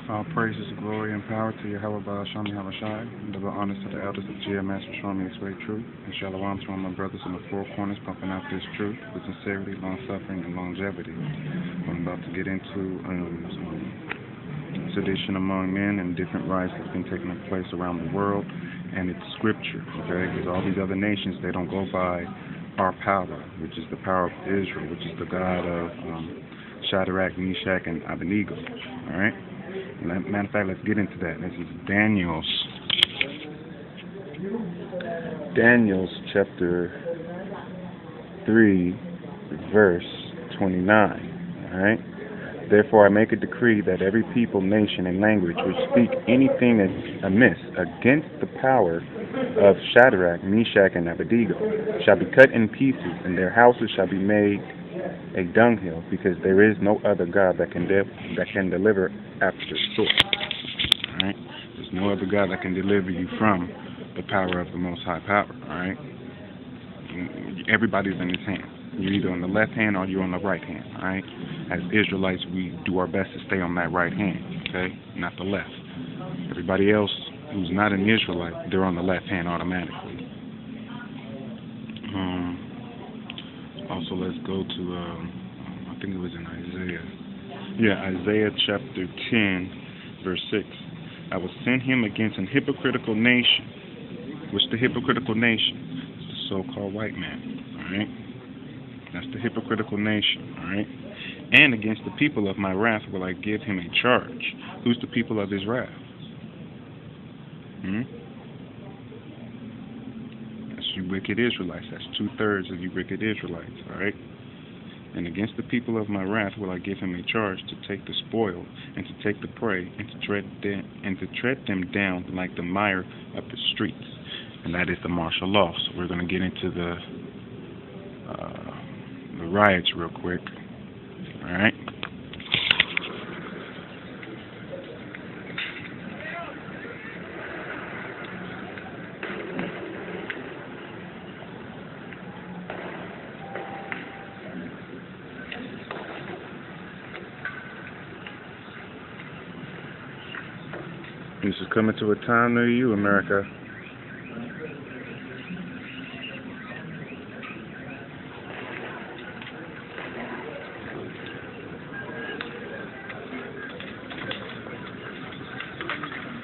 All praises, glory, and power to Yahweh Shami Hamashai, and double honors to the elders of GMS for showing me this way truth, and shalom to all my brothers in the four corners pumping out this truth with sincerity, long-suffering, and longevity. I'm about to get into sedition among men and different riots that's been taking place around the world, and it's scripture, okay? Because all these other nations, they don't go by our power, which is the power of Israel, which is the God of Shadrach, Meshach, and Abednego, all right? Matter of fact, let's get into that. This is Daniel's chapter 3, verse 29. All right. Therefore, I make a decree that every people, nation, and language which speak anything amiss against the power of Shadrach, Meshach, and Abednego shall be cut in pieces, and their houses shall be made a dunghill, because there is no other God that can deliver after the sword. All right, there's no other God that can deliver you from the power of the Most High Power. All right, everybody's in His hand. You're either on the left hand or you're on the right hand. All right, as Israelites, we do our best to stay on that right hand. Okay, not the left. Everybody else who's not an Israelite, they're on the left hand automatically. Also, let's go to, I think it was in Isaiah. Yeah, Isaiah chapter 10, verse 6. I will send him against an hypocritical nation. What's the hypocritical nation? It's the so-called white man, all right? That's the hypocritical nation, all right? And against the people of my wrath will I give him a charge. Who's the people of his wrath? You wicked Israelites. That's 2/3 of you wicked Israelites, all right? And against the people of my wrath will I give him a charge to take the spoil and to take the prey and to tread them down like the mire of the streets. And that is the martial law. So we're going to get into the riots real quick, all right? This is coming to a time near you, America.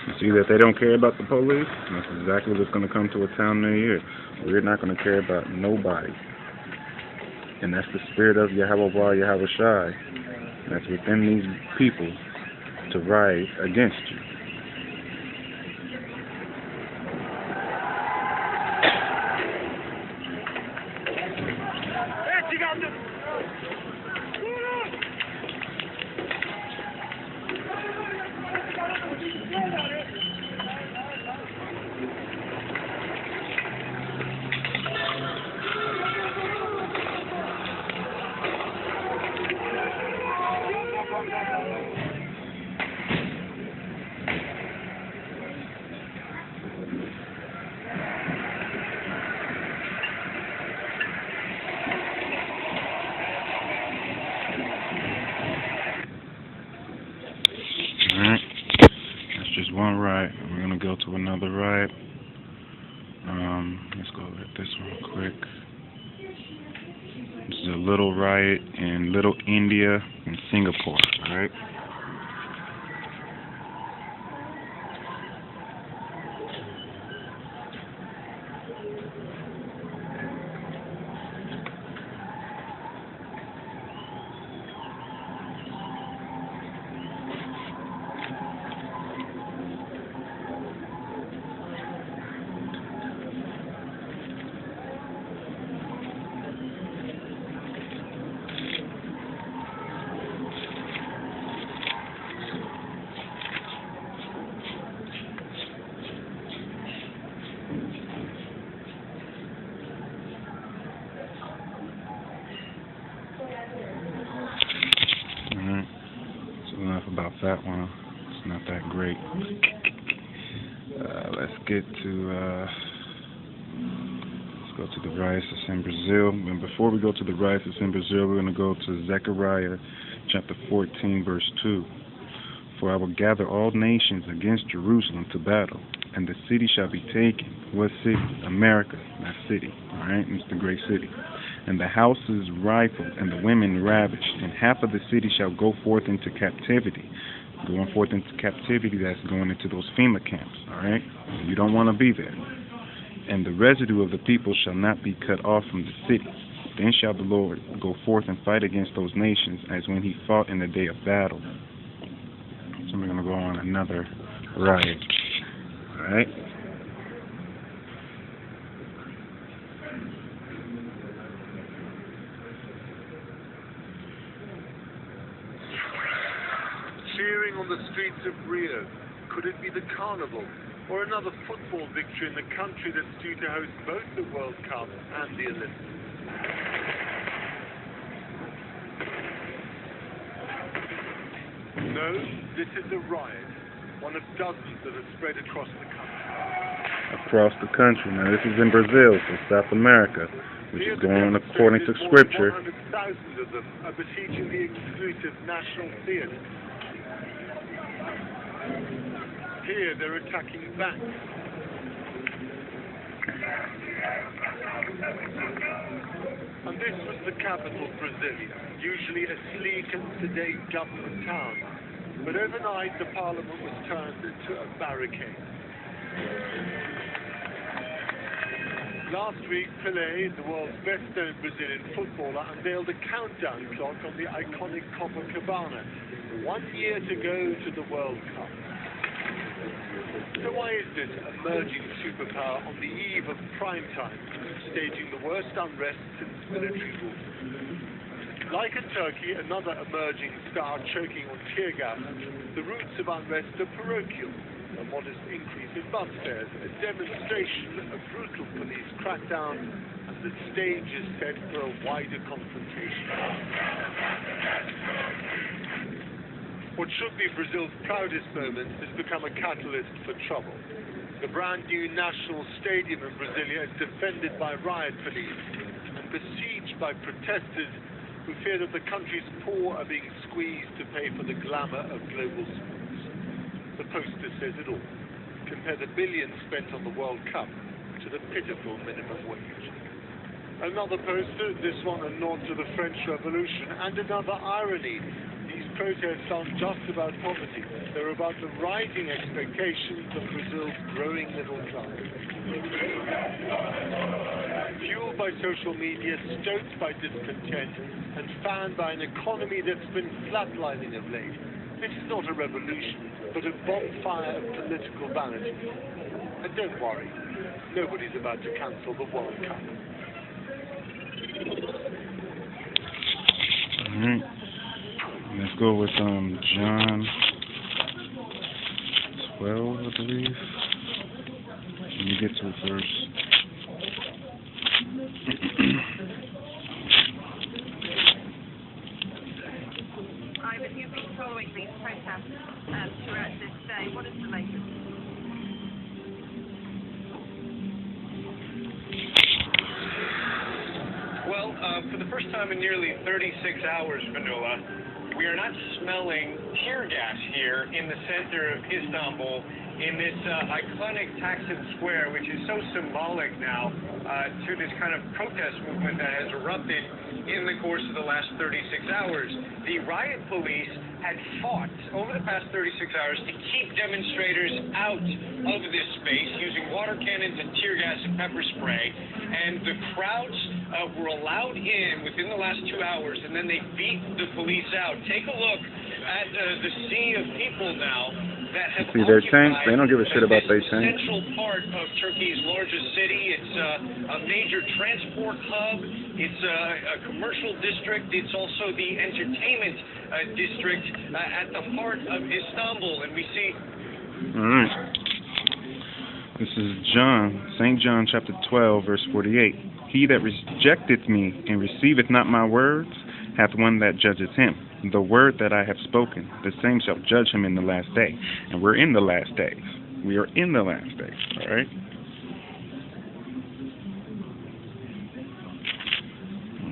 You see that they don't care about the police? That's exactly what's going to come to a town near you. We're not going to care about nobody. And that's the spirit of Yahweh Shai. That's within these people to rise against you. Alright, that's just one riot. We're going to go to another riot. Let's go at this one quick. This is a little riot in Little India in Singapore, alright? Alright, so enough about that one. It's not that great. Let's go to the riots that's in Brazil. And before we go to the riots that's in Brazil, we're going to go to Zechariah chapter 14, verse 2. For I will gather all nations against Jerusalem to battle, and the city shall be taken. What city? America, that city. Alright, it's the great city. And the houses rifled, and the women ravished, and half of the city shall go forth into captivity. Going forth into captivity, that's going into those FEMA camps, alright? You don't want to be there. And the residue of the people shall not be cut off from the city. Then shall the Lord go forth and fight against those nations as when he fought in the day of battle. So we're going to go on another riot. Alright? Cheering on the streets of Rio. Could it be the carnival? Or another football victory in the country that's due to host both the World Cup and the Olympics? No, this is a riot. One of dozens that have spread across the country. Across the country. Now this is in Brazil, so South America, which is going according to Scripture. 100,000 of them are besieging the exclusive National Theatre. Here they're attacking banks. And this was the capital, Brasilia, usually a sleek and sedate government town. But overnight the parliament was turned into a barricade. Last week, Pelé, the world's best-known Brazilian footballer, unveiled a countdown clock on the iconic Copacabana. 1 year to go to the World Cup. So why is this emerging superpower on the eve of prime time, staging the worst unrest since military rule? Like in Turkey, another emerging star choking on tear gas, the roots of unrest are parochial. A modest increase in bus fares, a demonstration, a brutal police crackdown, and the stage is set for a wider confrontation. What should be Brazil's proudest moment has become a catalyst for trouble. The brand new national stadium in Brasilia is defended by riot police and besieged by protesters who fear that the country's poor are being squeezed to pay for the glamour of global sports. The poster says it all. Compare the billions spent on the World Cup to the pitiful minimum wage. Another poster, this one a nod to the French Revolution, and another irony. These protests aren't just about poverty. They're about the rising expectations of Brazil's growing middle class. Fueled by social media, stoked by discontent, and fanned by an economy that's been flatlining of late, this is not a revolution, but a bonfire of political vanity. And don't worry, nobody's about to cancel the World Cup. Alright. Let's go with John 12, I believe. Let me get to it first. Ivan, you've been following these protests throughout this day. What is the latest? Well, for the first time in nearly 36 hours, Vanilla, we are not smelling tear gas here in the center of Istanbul, in this iconic Taksim Square, which is so symbolic now to this kind of protest movement that has erupted in the course of the last 36 hours. The riot police had fought over the past 36 hours to keep demonstrators out of this space using water cannons and tear gas and pepper spray, and the crowds were allowed in within the last 2 hours, and then they beat the police out. Take a look at the sea of people now that have see their tanks. They don't give a shit about their tanks. Central part of Turkey's largest city. It's a major transport hub. It's a commercial district. It's also the entertainment district at the heart of Istanbul. And we see. All right. This is St. John chapter 12, verse 48. He that rejecteth me and receiveth not my words hath one that judgeth him. The word that I have spoken, the same shall judge him in the last day. And we're in the last days. We are in the last days. All right?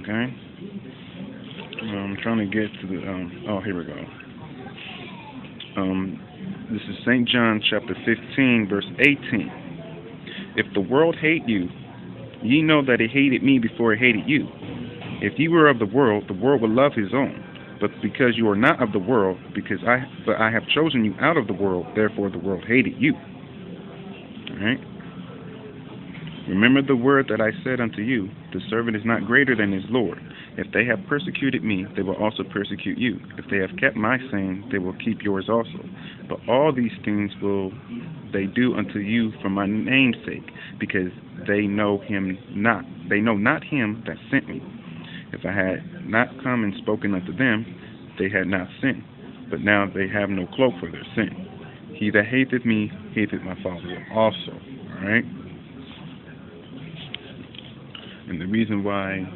Okay? I'm trying to get to the... oh, here we go. This is St. John chapter 15, verse 18. If the world hate you, ye know that it hated me before it hated you. If ye were of the world would love his own. But because you are not of the world, but I have chosen you out of the world, therefore the world hated you. Alright? Remember the word that I said unto you, the servant is not greater than his Lord. If they have persecuted me, they will also persecute you. If they have kept my saying, they will keep yours also. But all these things will they do unto you for my name's sake, because they know him not. They know not him that sent me. If I had not come and spoken unto them, they had not sinned. But now they have no cloak for their sin. He that hateth me, hateth my Father also. Alright? And the reason why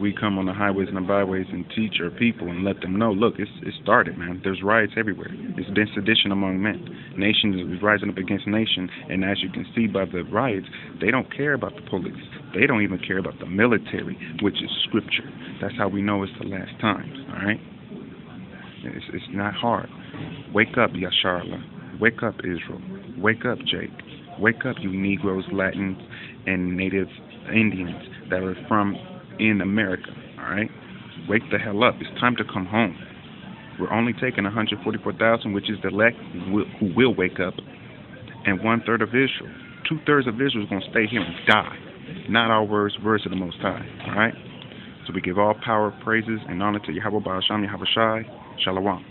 we come on the highways and the byways and teach our people and let them know, look, it started, man. There's riots everywhere. It's been sedition among men. Nations is rising up against nation, and as you can see by the riots, they don't care about the police. They don't even care about the military, which is scripture. That's how we know it's the last times, all right? It's not hard. Wake up, Yasharla. Wake up, Israel. Wake up, Jake. Wake up, you Negroes, Latins, and Native Indians that are from in America, all right? Wake the hell up. It's time to come home. We're only taking 144,000, which is the elect who will wake up, and 1/3 of Israel. 2/3 of Israel is going to stay here and die. Not our words of the Most High, all right? So we give all power, praises, and honor to Yahweh Ba'asham Yahweh Shai. Shalom.